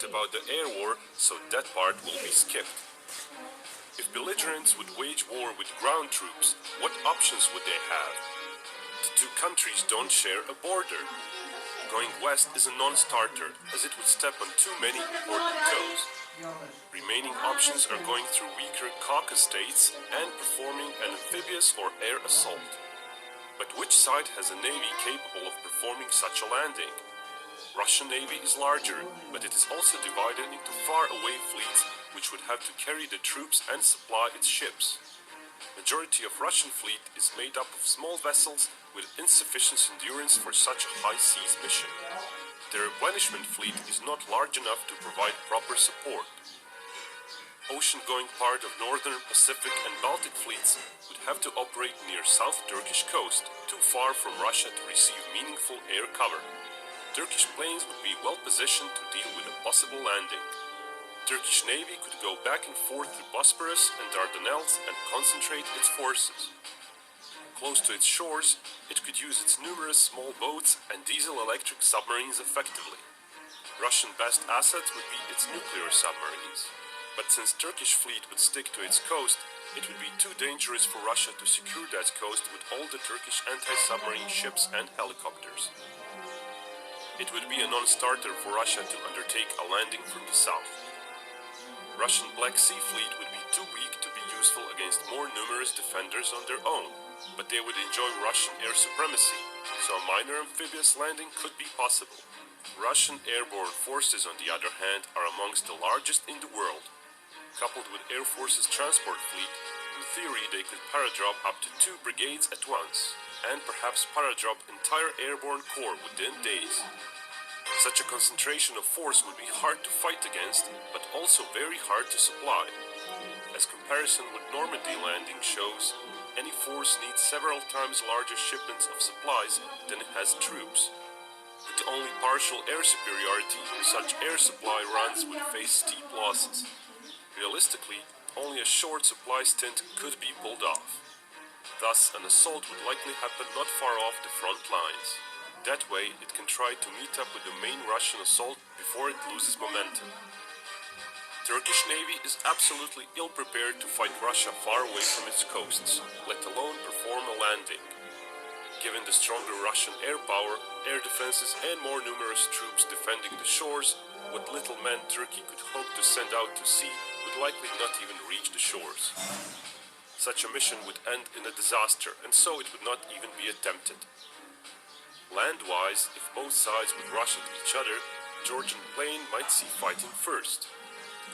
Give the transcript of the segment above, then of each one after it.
about the air war, so that part will be skipped. If belligerents would wage war with ground troops, what options would they have? The two countries don't share a border. Going west is a non-starter, as it would step on too many important toes. Remaining options are going through weaker Caucasus states and performing an amphibious or air assault. But which side has a navy capable of performing such a landing? Russian navy is larger, but it is also divided into far-away fleets which would have to carry the troops and supply its ships. Majority of Russian fleet is made up of small vessels with insufficient endurance for such a high seas mission. The replenishment fleet is not large enough to provide proper support. Ocean-going part of Northern Pacific and Baltic fleets would have to operate near South Turkish coast, too far from Russia to receive meaningful air cover. Turkish planes would be well positioned to deal with a possible landing. Turkish navy could go back and forth through Bosporus and Dardanelles and concentrate its forces. Close to its shores, it could use its numerous small boats and diesel-electric submarines effectively. Russian best assets would be its nuclear submarines. But since Turkish fleet would stick to its coast, it would be too dangerous for Russia to secure that coast with all the Turkish anti-submarine ships and helicopters. It would be a non-starter for Russia to undertake a landing from the south. Russian Black Sea fleet would be too weak to be useful against more numerous defenders on their own, but they would enjoy Russian air supremacy, so a minor amphibious landing could be possible. Russian airborne forces, on the other hand, are amongst the largest in the world. Coupled with Air Force's transport fleet, in theory they could paradrop up to 2 brigades at once, and perhaps paradrop entire airborne corps within days. Such a concentration of force would be hard to fight against, but also very hard to supply. As comparison with Normandy landing shows, any force needs several times larger shipments of supplies than it has troops. With only partial air superiority, such air supply runs would face steep losses. Realistically, only a short supply stint could be pulled off. Thus, an assault would likely happen not far off the front lines. That way, it can try to meet up with the main Russian assault before it loses momentum. Turkish navy is absolutely ill-prepared to fight Russia far away from its coasts, let alone perform a landing. Given the stronger Russian air power, air defenses and more numerous troops defending the shores, what little men Turkey could hope to send out to sea would likely not even reach the shores. Such a mission would end in a disaster, and so it would not even be attempted. Land-wise, if both sides would rush at each other, Georgian plain might see fighting first.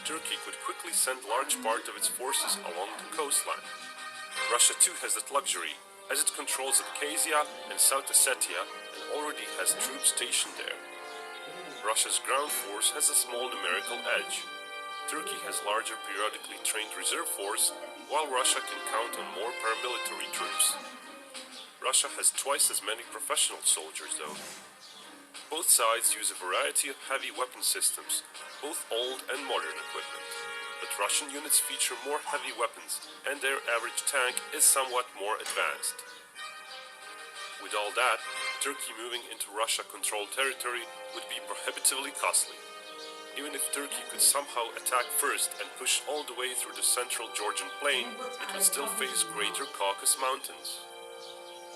Turkey could quickly send large part of its forces along the coastline. Russia too has that luxury, as it controls Abkhazia and South Ossetia and already has troops stationed there. Russia's ground force has a small numerical edge. Turkey has larger periodically trained reserve force, while Russia can count on more paramilitary troops. Russia has twice as many professional soldiers though. Both sides use a variety of heavy weapon systems, both old and modern equipment. But Russian units feature more heavy weapons, and their average tank is somewhat more advanced. With all that, Turkey moving into Russia-controlled territory would be prohibitively costly. Even if Turkey could somehow attack first and push all the way through the central Georgian plain, it would still face greater Caucasus Mountains.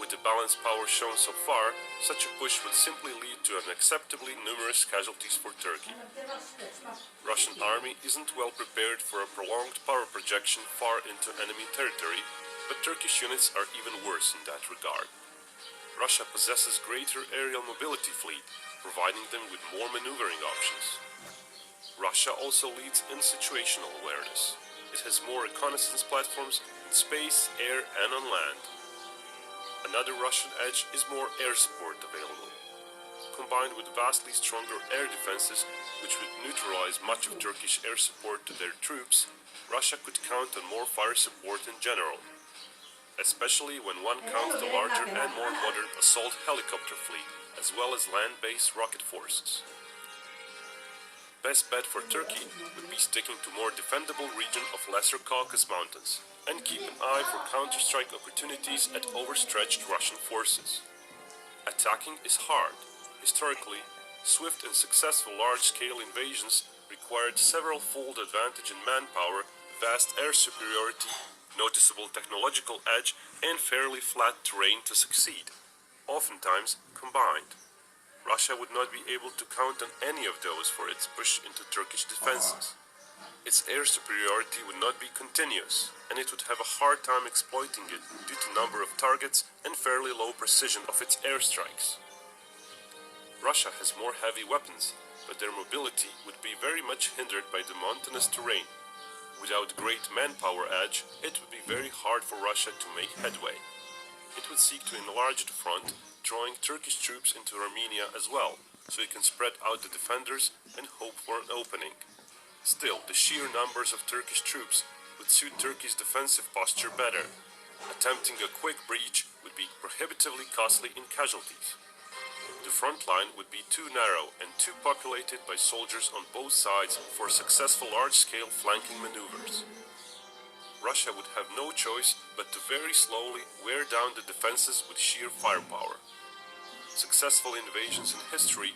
With the balanced power shown so far, such a push would simply lead to unacceptably numerous casualties for Turkey. Russian army isn't well prepared for a prolonged power projection far into enemy territory, but Turkish units are even worse in that regard. Russia possesses greater aerial mobility fleet, providing them with more maneuvering options. Russia also leads in situational awareness. It has more reconnaissance platforms in space, air and on land. Another Russian edge is more air support available. Combined with vastly stronger air defenses, which would neutralize much of Turkish air support to their troops, Russia could count on more fire support in general, especially when one counts the larger and more modern assault helicopter fleet, as well as land-based rocket forces. Best bet for Turkey would be sticking to more defendable region of Lesser Caucasus Mountains, and keep an eye for counter-strike opportunities at overstretched Russian forces. Attacking is hard. Historically, swift and successful large-scale invasions required several-fold advantage in manpower, vast air superiority, noticeable technological edge, and fairly flat terrain to succeed, oftentimes combined. Russia would not be able to count on any of those for its push into Turkish defenses. Its air superiority would not be continuous, and it would have a hard time exploiting it due to number of targets and fairly low precision of its airstrikes. Russia has more heavy weapons, but their mobility would be very much hindered by the mountainous terrain. Without great manpower edge, it would be very hard for Russia to make headway. It would seek to enlarge the front, drawing Turkish troops into Armenia as well, so it can spread out the defenders and hope for an opening. Still, the sheer numbers of Turkish troops would suit Turkey's defensive posture better. Attempting a quick breach would be prohibitively costly in casualties. The front line would be too narrow and too populated by soldiers on both sides for successful large-scale flanking maneuvers. Russia would have no choice but to very slowly wear down the defenses with sheer firepower. Successful invasions in history